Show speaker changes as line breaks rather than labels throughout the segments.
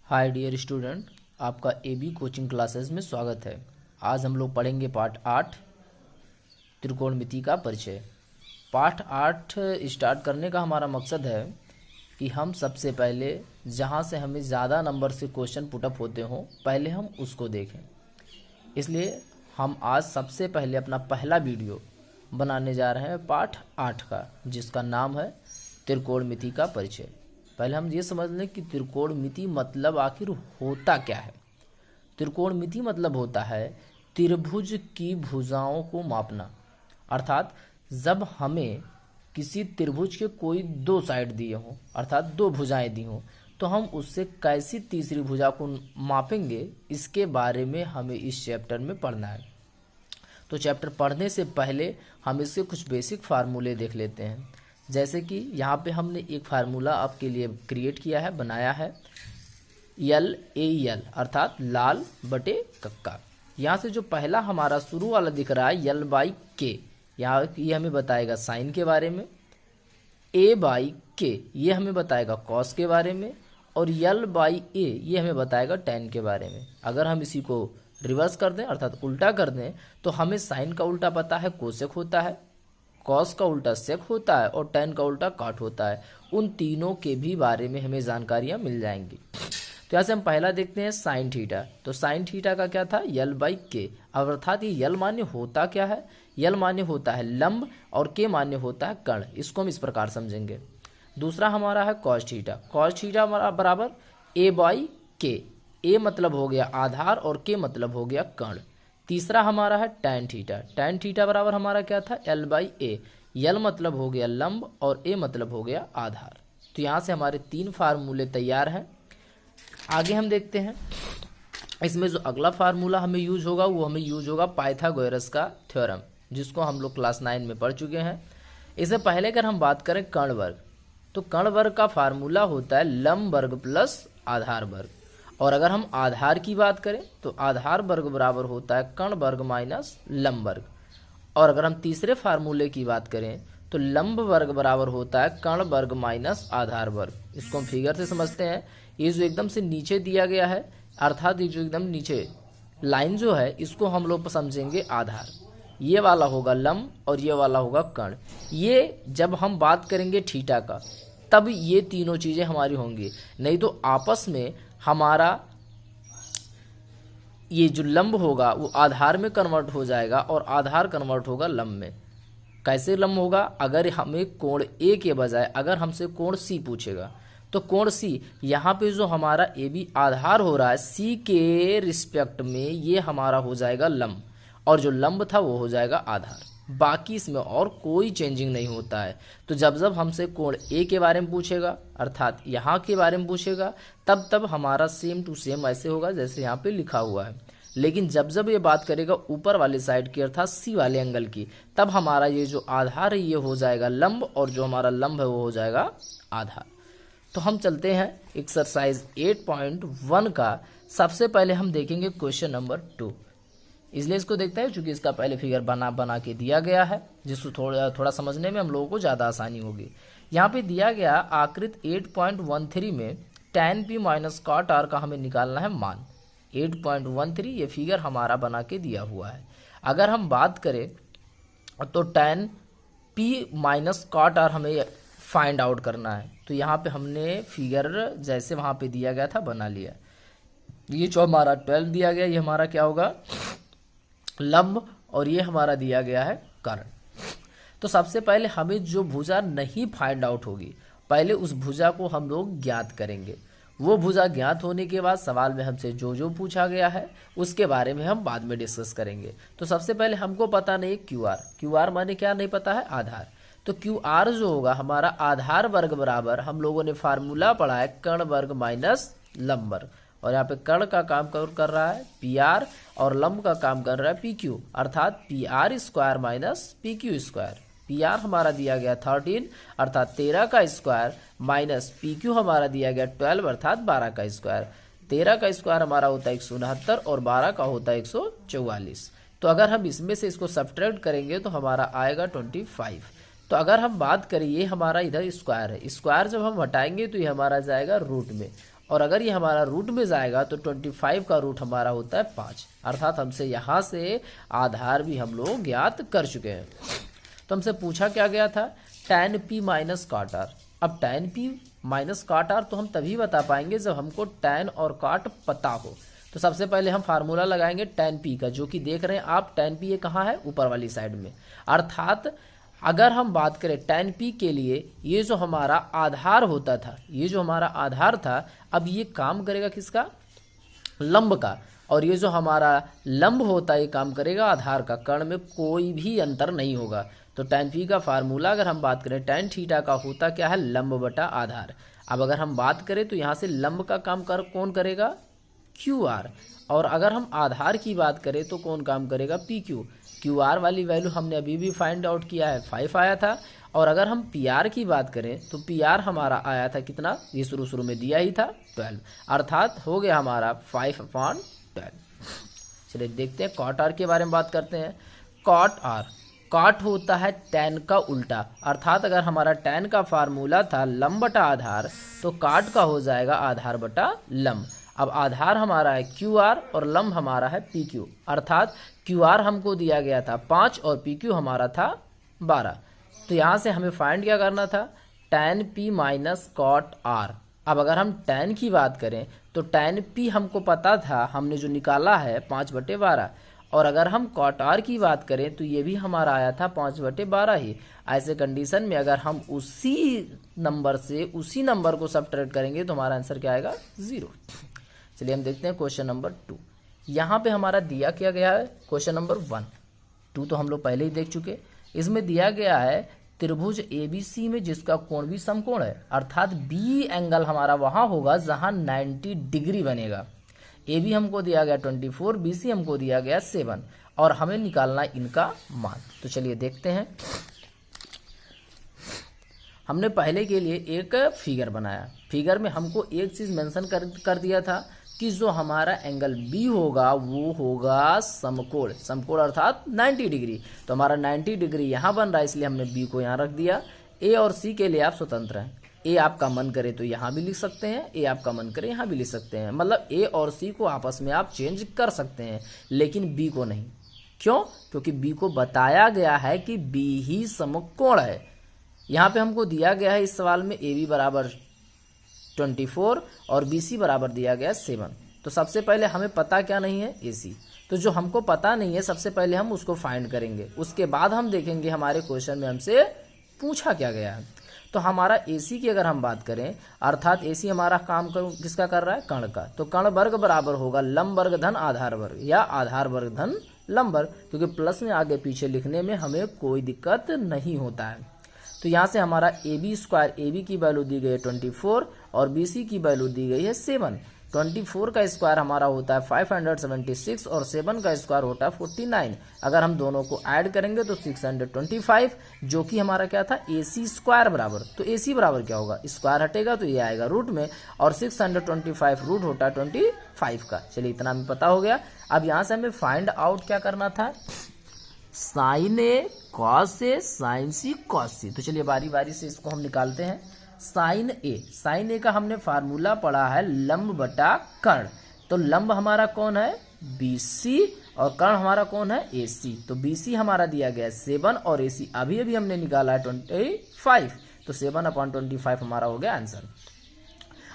Hi dear student, आपका AB coaching classes में स्वागत है। आज हम लोग पढ़ेंगे पाठ 8 त्रिकोणमिति का परिचय। पाठ 8 स्टार्ट करने का हमारा मकसद है कि हम सबसे पहले जहां से हमें ज़्यादा नंबर से क्वेश्चन पुटअप होते हों पहले हम उसको देखें। इसलिए हम आज सबसे पहले अपना पहला वीडियो बनाने जा रहे हैं पाठ 8 का, जिसका नाम है त्रिकोणमिति का परिचय। पहले हम ये समझ लें कि त्रिकोणमिति मतलब आखिर होता क्या है। त्रिकोणमिति मतलब होता है त्रिभुज की भुजाओं को मापना। अर्थात जब हमें किसी त्रिभुज के कोई दो साइड दिए हों, अर्थात दो भुजाएं दी हों, तो हम उससे कैसी तीसरी भुजा को मापेंगे, इसके बारे में हमें इस चैप्टर में पढ़ना है। तो चैप्टर पढ़ने से पहले हम इसके कुछ बेसिक फार्मूले देख लेते हैं। जैसे कि यहाँ पे हमने एक फार्मूला आपके लिए क्रिएट किया है, बनाया है, LAL अर्थात लाल बटे कक्का। यहाँ से जो पहला हमारा शुरू वाला दिख रहा है L/K, यहाँ ये हमें बताएगा साइन के बारे में। A/K ये हमें बताएगा कॉस के बारे में, और L/A ये हमें बताएगा टैन के बारे में। अगर हम इसी को रिवर्स कर दें अर्थात उल्टा कर दें तो हमें साइन का उल्टा पता है कोसेक होता है, कॉस का उल्टा सेक होता है, और टैन का उल्टा काट होता है। उन तीनों के भी बारे में हमें जानकारियां मिल जाएंगी। तो यहाँ से हम पहला देखते हैं साइन थीटा। तो साइन थीटा का क्या था, L/K। अब अर्थात ये L मान्य होता क्या है, L मान्य होता है लंब और K मान्य होता है कर्ण। इसको हम इस प्रकार समझेंगे। दूसरा हमारा है कॉस थीटा। कॉस थीटा बराबर A/K। A मतलब हो गया आधार और K मतलब हो गया कर्ण। तीसरा हमारा है टैन थीटा। टैन थीटा बराबर हमारा क्या था, L/A। L मतलब हो गया लंब और A मतलब हो गया आधार। तो यहाँ से हमारे तीन फार्मूले तैयार हैं। आगे हम देखते हैं, इसमें जो अगला फार्मूला हमें यूज होगा वो हमें यूज होगा पाइथागोरस का थ्योरम, जिसको हम लोग क्लास 9 में पढ़ चुके हैं। इससे पहले अगर हम बात करें कर्ण वर्ग, तो कर्ण वर्ग का फार्मूला होता है लंब वर्ग प्लस आधार वर्ग। और अगर हम आधार की बात करें तो आधार वर्ग बराबर होता है कर्ण वर्ग माइनस लंब वर्ग। और अगर हम तीसरे फार्मूले की बात करें तो लंब वर्ग बराबर होता है कर्ण वर्ग माइनस आधार वर्ग। इसको हम फिगर से समझते हैं। ये जो एकदम से नीचे दिया गया है, अर्थात ये जो एकदम नीचे लाइन जो है, इसको हम लोग समझेंगे आधार। ये वाला होगा लंब और ये वाला होगा कर्ण। ये जब हम बात करेंगे थीटा का तब ये तीनों चीज़ें हमारी होंगी, नहीं तो आपस में हमारा ये जो लंब होगा वो आधार में कन्वर्ट हो जाएगा और आधार कन्वर्ट होगा लंब में। कैसे लंब होगा, अगर हमें कोण ए के बजाय अगर हमसे कोण सी पूछेगा तो कोण सी, यहाँ पे जो हमारा ए बी आधार हो रहा है सी के रिस्पेक्ट में, ये हमारा हो जाएगा लंब, और जो लंब था वो हो जाएगा आधार। बाकी इसमें और कोई चेंजिंग नहीं होता है। तो जब जब हमसे कोण ए के बारे में पूछेगा अर्थात यहाँ के बारे में पूछेगा, तब तब हमारा सेम टू सेम ऐसे होगा जैसे यहाँ पे लिखा हुआ है। लेकिन जब जब ये बात करेगा ऊपर वाले साइड की अर्थात सी वाले एंगल की, तब हमारा ये जो आधार है ये हो जाएगा लंब, और जो हमारा लंब है वो हो जाएगा आधार। तो हम चलते हैं एक्सरसाइज 8.1 का। सबसे पहले हम देखेंगे क्वेश्चन नंबर 2। इसलिए इसको देखते हैं क्योंकि इसका पहले फिगर बना के दिया गया है, जिसको थोड़ा समझने में हम लोगों को ज़्यादा आसानी होगी। यहाँ पे दिया गया आकृत 8.13 में tan p minus cot r का हमें निकालना है मान। 8.13 ये फिगर हमारा बना के दिया हुआ है। अगर हम बात करें तो tan p minus cot r हमें फाइंड आउट करना है। तो यहाँ पे हमने फिगर जैसे वहाँ पे दिया गया था बना लिया। ये जो हमारा 12 दिया गया ये हमारा क्या होगा, लंब, और ये हमारा दिया गया है कर्ण। तो सबसे पहले हमें जो भुजा नहीं फाइंड आउट होगी, पहले उस भुजा को हम लोग ज्ञात करेंगे। वो भुजा ज्ञात होने के बाद सवाल में हमसे जो जो पूछा गया है उसके बारे में हम बाद में डिस्कस करेंगे। तो सबसे पहले हमको पता नहीं QR माने क्या नहीं पता है, आधार। तो QR जो होगा हमारा आधार वर्ग बराबर, हम लोगों ने फार्मूला पढ़ा है कर्ण वर्ग माइनस लंब वर्ग। और यहाँ पे कर्ण का काम कर रहा है PR और लंब का काम कर रहा है PQ, अर्थात PR square minus PQ square. PR हमारा दिया गया 13 अर्थात 13 का स्क्वायर, माइनस PQ हमारा दिया गया 12 अर्थात 12 का स्क्वायर। 13 का स्क्वायर हमारा होता है 169 और 12 का होता है 144। तो अगर हम इसमें से इसको सब्ट्रैक्ट करेंगे तो हमारा आएगा 25। तो अगर हम बात करें, ये हमारा इधर स्क्वायर है, स्क्वायर जब हम हटाएंगे तो ये हमारा जाएगा रूट में, और अगर ये हमारा रूट में जाएगा तो 25 का रूट हमारा होता है 5, अर्थात हमसे यहाँ से आधार भी हम लोग ज्ञात कर चुके हैं। तो हमसे पूछा क्या गया था, tan p minus cot r। अब tan p minus cot r तो हम तभी बता पाएंगे जब हमको tan और cot पता हो। तो सबसे पहले हम फार्मूला लगाएंगे tan p का, जो कि देख रहे हैं आप tan p ये कहाँ है, ऊपर वाली साइड में। अर्थात अगर हम बात करें tan p के लिए, ये जो हमारा आधार होता था, ये जो हमारा आधार था, अब ये काम करेगा किसका, लंब का। और ये जो हमारा लंब होता है ये काम करेगा आधार का। कर्ण में कोई भी अंतर नहीं होगा। तो tan p का फार्मूला अगर हम बात करें tan थीटा का होता क्या है, लंब बटा आधार। अब अगर हम बात करें तो यहाँ से लंब का काम कौन करेगा, QR। और अगर हम आधार की बात करें तो कौन काम करेगा, PQ। QR वाली वैल्यू हमने अभी भी फाइंड आउट किया है, 5 आया था। और अगर हम PR की बात करें तो PR हमारा आया था कितना, ये शुरू में दिया ही था 12, अर्थात हो गया हमारा 5/12। चलिए देखते हैं cot r के बारे में बात करते हैं। cot r, cot होता है tan का उल्टा, अर्थात अगर हमारा tan का फार्मूला था लंब बटा आधार, तो cot का हो जाएगा आधार बटा लंब। अब आधार हमारा है QR और लंब हमारा है PQ, अर्थात QR हमको दिया गया था 5 और PQ हमारा था 12। तो यहाँ से हमें फाइंड क्या करना था, tan p minus cot r। अब अगर हम tan की बात करें तो tan p हमको पता था, हमने जो निकाला है 5/12। और अगर हम cot r की बात करें तो ये भी हमारा आया था 5/12 ही। ऐसे कंडीशन में अगर हम उसी नंबर को सब्ट्रैक्ट करेंगे तो हमारा आंसर क्या आएगा, 0। चलिए हम देखते हैं क्वेश्चन नंबर 2। यहाँ पे हमारा दिया क्या गया है, क्वेश्चन नंबर 1, 2 तो हम लोग पहले ही देख चुके। इसमें दिया गया है त्रिभुज ABC में जिसका कोण भी समकोण है, अर्थात B एंगल हमारा वहाँ होगा जहाँ 90 डिग्री बनेगा। AB हमको दिया गया 24, BC हमको दिया गया 7 और हमें निकालना इनका मान। तो चलिए देखते हैं। हमने पहले के लिए एक फिगर बनाया, फिगर में हमको एक चीज़ मेंशन कर दिया था कि जो हमारा एंगल B होगा वो होगा समकोण, समकोण अर्थात 90 डिग्री। तो हमारा 90 डिग्री यहाँ बन रहा है, इसलिए हमने B को यहाँ रख दिया। A और C के लिए आप स्वतंत्र हैं, A आपका मन करे तो यहाँ भी लिख सकते हैं, A आपका मन करे यहाँ भी लिख सकते हैं। मतलब A और C को आपस में आप चेंज कर सकते हैं, लेकिन B को नहीं। क्यों, क्योंकि B को बताया गया है कि B ही समकोण है। यहाँ पे हमको दिया गया है इस सवाल में AB बराबर 24 और BC बराबर दिया गया 7। तो सबसे पहले हमें पता क्या नहीं है, AC। तो जो हमको पता नहीं है सबसे पहले हम उसको फाइंड करेंगे, उसके बाद हम देखेंगे हमारे क्वेश्चन में हमसे पूछा क्या गया है। तो हमारा AC की अगर हम बात करें, अर्थात AC हमारा काम किसका कर रहा है, कर्ण का। तो कर्ण वर्ग बराबर होगा लंब वर्ग धन आधार वर्ग या आधार वर्ग धन लंब वर्ग, क्योंकि प्लस में आगे पीछे लिखने में हमें कोई दिक्कत नहीं होता है। तो यहाँ से हमारा AB स्क्वायर, AB की वैल्यू दी गई है 24 और BC की वैल्यू दी गई है 7। 24 का स्क्वायर हमारा होता है 576 और 7 का स्क्वायर होता है 49। अगर हम दोनों को ऐड करेंगे तो 625, जो कि हमारा क्या था, AC स्क्वायर बराबर। तो AC बराबर क्या होगा, स्क्वायर हटेगा तो ये आएगा रूट में, और 625 रूट होता है 25 का। चलिए इतना हमें पता हो गया। अब यहाँ से हमें फाइंड आउट क्या करना था, sign A cos A sign C cos सी। तो चलिए बारी बारी से इसको हम निकालते हैं। साइन ए का हमने फार्मूला पढ़ा है लंब बटा कर्ण। तो लंब हमारा कौन है, BC, और कर्ण हमारा कौन है, AC। तो BC हमारा दिया गया 7 और AC अभी अभी हमने निकाला है 25। तो 7/25 हमारा हो गया आंसर।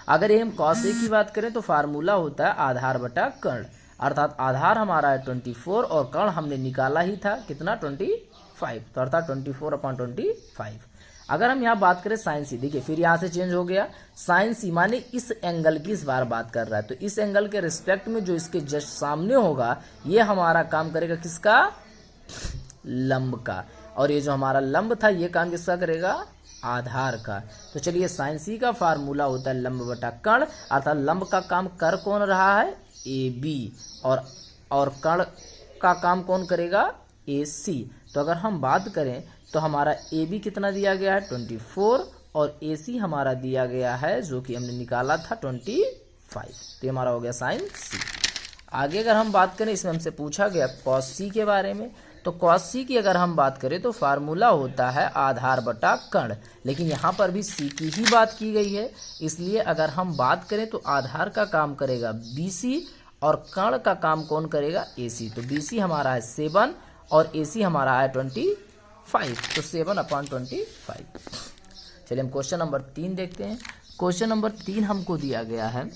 अगर ये हम कॉस ए की बात करें तो फार्मूला होता है आधार बटा कर्ण, अर्थात आधार हमारा है 24 और कर्ण हमने निकाला ही था कितना, 25। तो अर्थात 24/25। अगर हम यहाँ बात करें साइन सी, देखिए फिर यहाँ से चेंज हो गया, साइन सी माने इस एंगल की इस बार बात कर रहा है। तो इस एंगल के रिस्पेक्ट में जो इसके जस्ट सामने होगा ये हमारा काम करेगा किसका, लंब का। और ये जो हमारा लंब था ये काम किसका करेगा, आधार का। तो चलिए साइन सी का फार्मूला होता है लंब बटा कर्ण, अर्थात लंब का काम कर कौन रहा है, AB, और कर्ण का काम कौन करेगा, AC। तो अगर हम बात करें तो हमारा AB कितना दिया गया है 24 और AC हमारा दिया गया है जो कि हमने निकाला था 25। तो ये हमारा हो गया साइन C। आगे अगर हम बात करें, इसमें हमसे पूछा गया कॉस C के बारे में। तो cos c की अगर हम बात करें तो फार्मूला होता है आधार बटा कर्ण, लेकिन यहाँ पर भी c की ही बात की गई है, इसलिए अगर हम बात करें तो आधार का काम करेगा BC और कर्ण का काम कौन करेगा, AC। तो BC हमारा है 7 और AC हमारा है 25, तो 7/25। चलिए हम क्वेश्चन नंबर 3 देखते हैं। क्वेश्चन नंबर 3 हमको दिया गया है,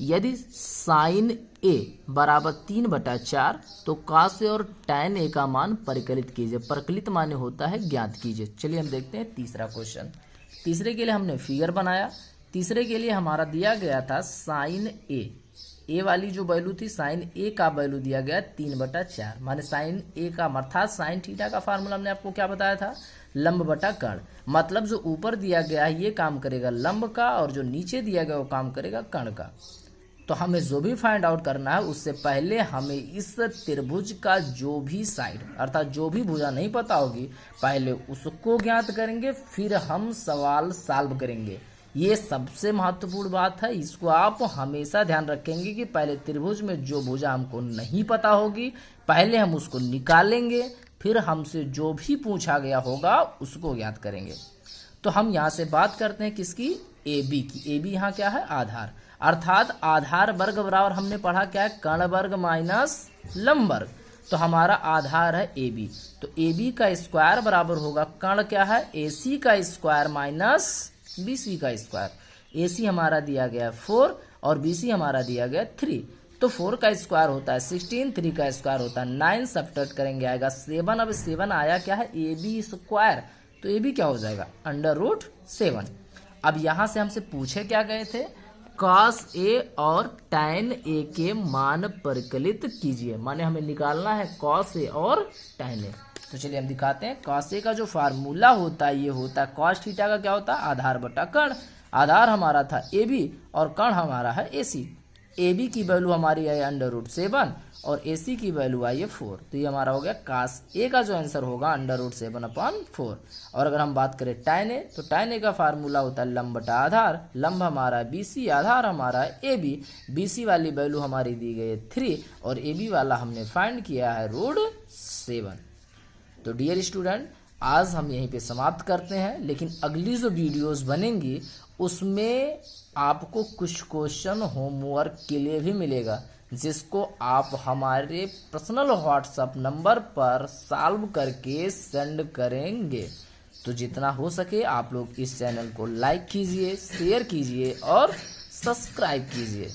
यदि साइन A बराबर 3/4 तो cos A और tan A का मान परिकलित कीजिए। परिकलित माने होता है ज्ञात कीजिए। चलिए हम देखते हैं तीसरा क्वेश्चन। तीसरे के लिए हमने फिगर बनाया। तीसरे के लिए हमारा दिया गया था साइन A वाली जो वैल्यू थी, साइन A का वैल्यू दिया गया 3/4, माने साइन A का अर्थात साइन थीटा का फार्मूला हमने आपको क्या बताया था, लंब बटा कर्ण। मतलब जो ऊपर दिया गया है ये काम करेगा लंब का और जो नीचे दिया गया वो काम करेगा कर्ण का। तो हमें जो भी फाइंड आउट करना है उससे पहले हमें इस त्रिभुज का जो भी साइड अर्थात जो भी भुजा नहीं पता होगी पहले उसको ज्ञात करेंगे, फिर हम सवाल सॉल्व करेंगे। ये सबसे महत्वपूर्ण बात है, इसको आप हमेशा ध्यान रखेंगे कि पहले त्रिभुज में जो भुजा हमको नहीं पता होगी पहले हम उसको निकालेंगे, फिर हमसे जो भी पूछा गया होगा उसको ज्ञात करेंगे। तो हम यहाँ से बात करते हैं किसकी, AB की। AB यहाँ क्या है, आधार, अर्थात आधार वर्ग बराबर हमने पढ़ा क्या है, कर्ण वर्ग माइनस लंब वर्ग। तो हमारा आधार है AB, तो AB का स्क्वायर बराबर होगा कर्ण क्या है, AC का स्क्वायर माइनस BC का स्क्वायर। AC हमारा दिया गया 4 और BC हमारा दिया गया 3। तो 4 का स्क्वायर होता है 16, 3 का स्क्वायर होता है 9, सब्ट्रैक्ट करेंगे आएगा 7। अब 7 आया क्या है, AB स्क्वायर, तो AB क्या हो जाएगा, √7। अब यहाँ से हमसे पूछे क्या गए थे, cos A और tan A के मान परिकलित कीजिए, माने हमें निकालना है cos A और tan A। तो चलिए हम दिखाते हैं। cos A का जो फार्मूला होता है ये होता है cos थीटा का क्या होता है, आधार बटा कर्ण। आधार हमारा था AB और कर्ण हमारा है AC। AB की वैल्यू हमारी है √7 और AC की वैल्यू आई है 4। तो ये हमारा हो गया cos A का जो आंसर होगा √7/4। और अगर हम बात करें tan A, तो tan A का फार्मूला होता है लंब बटा आधार। लंब हमारा है BC, आधार हमारा है AB। BC वाली वैल्यू हमारी दी गई है 3 और AB वाला हमने फाइंड किया है √7। तो डियर स्टूडेंट, आज हम यहीं पे समाप्त करते हैं, लेकिन अगली जो वीडियोस बनेंगी उसमें आपको कुछ क्वेश्चन होमवर्क के लिए भी मिलेगा, जिसको आप हमारे पर्सनल व्हाट्सएप नंबर पर सॉल्व करके सेंड करेंगे। तो जितना हो सके आप लोग इस चैनल को लाइक कीजिए, शेयर कीजिए और सब्सक्राइब कीजिए।